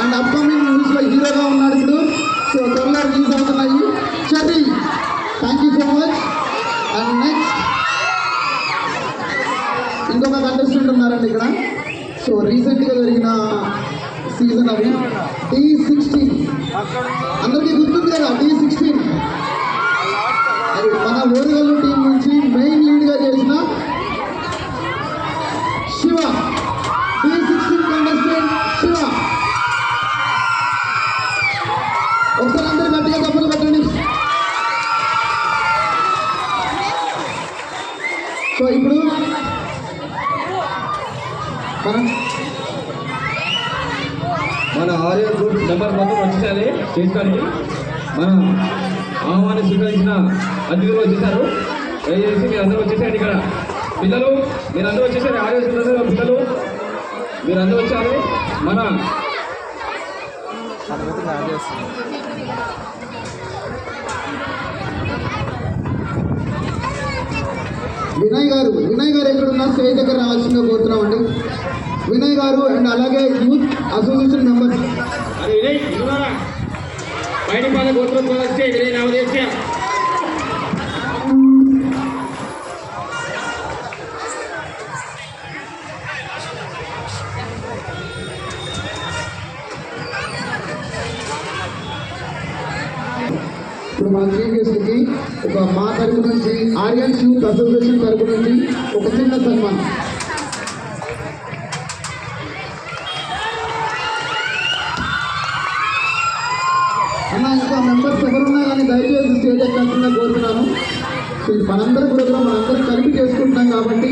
And upcoming మూవీస్లో హీరోగా ఉన్నాడు ఇప్పుడు. సో త్వరగా రిలీజ్ అవుతున్నాయి. Cherry, thank you so much. And next ఇంకొక కంటెస్టెంట్ ఉన్నారండి ఇక్కడ. సో రీసెంట్గా జరిగిన సీజన్ అవి D16 అందరికీ గుర్తుంది కదా. D16 మన ఓరిగల్లు టీం నుంచి మెయిన్ లీడ్గా చేసిన శివ. D16 contestant Shiva. ఒకసారి అందరూ గట్టిగా చప్పట్లు పెట్టండి. సో ఇప్పుడు మన ఆర్య గ్రూప్ నెంబర్ మొత్తం వచ్చేసారి చేసుకొని మన ఆహ్వాన్ని స్వీకరించిన అతిథులు వచ్చేసారు. దయచేసి మీరు అందరూ వచ్చేసారు. ఇక్కడ పిల్లలు మీరందరూ వచ్చేసారు. ఆర్య పిల్లలు మీరందరూ వచ్చారు. మన వినయ్ గారు ఎక్కడున్నా స్టేజ్ దగ్గర రావాల్సిందిగా కోరుతున్నామండి. వినయ్ గారు అండ్ అలాగే యూత్ అసోసియేషన్ మెంబర్ ఇప్పుడు మన చీఫ్ గెస్ట్కి ఒక మా తరపు నుంచి ఆర్యన్స్ యూత్ అసోసియేషన్ తరపు నుంచి ఒక చిన్న సన్మానం. అన్న ఇంకా మెంబర్స్ ఎవరున్నా కానీ దయచేసి స్టేజ్ ఎక్కాల్సిందిగా కోరుతున్నాను. మనందరి ప్రోగ్రాం మనందరూ కలిపి చేసుకుంటున్నాం కాబట్టి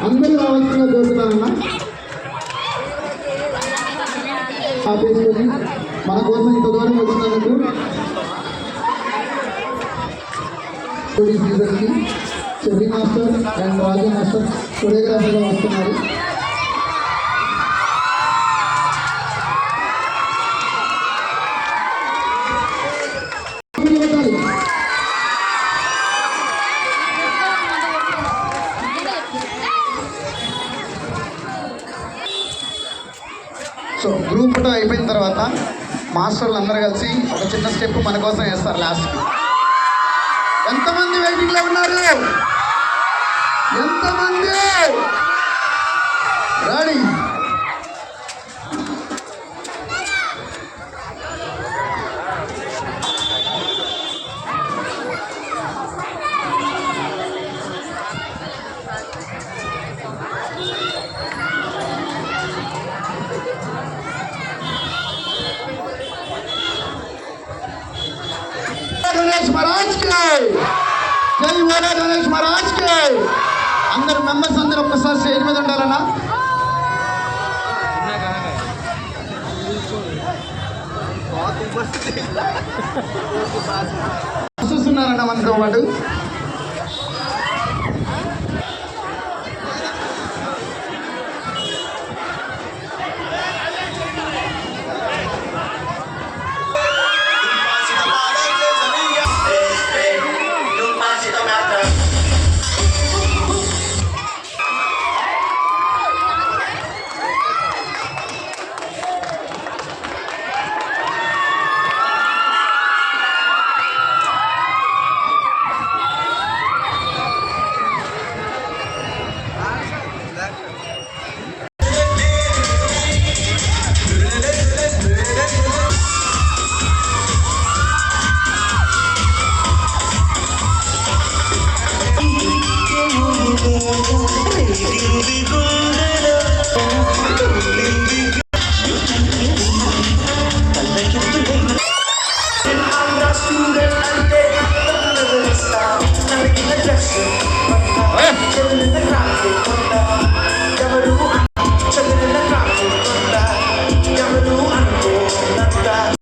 అందరూ రావాల్సిందిగా కోరుతున్నానన్న. ఆపేసుకొని మన కోసం ఇంత దూరం వచ్చినందుకు ఈ సీజన్కి Cherry master and Raju master కొరియోగ్రాఫర్గా వస్తున్నారు. సో గ్రూప్ ఫోటో అయిపోయిన తర్వాత మాస్టర్లు అందరూ కలిసి ఒక చిన్న స్టెప్ మన కోసం వేస్తారు లాస్ట్కి. ఎంతమంది వెయిటింగ్లో ఉన్నారు? ఎంతమంది రెడీ? गणेश महाराज के जय बोलो. गणेश महाराज के अंदर मेंबर्स अंदर ఒక్కసారి స్టేజ్ మీద ఉండాలన్నా. చూస్తున్నారన్న మనతో పాటు.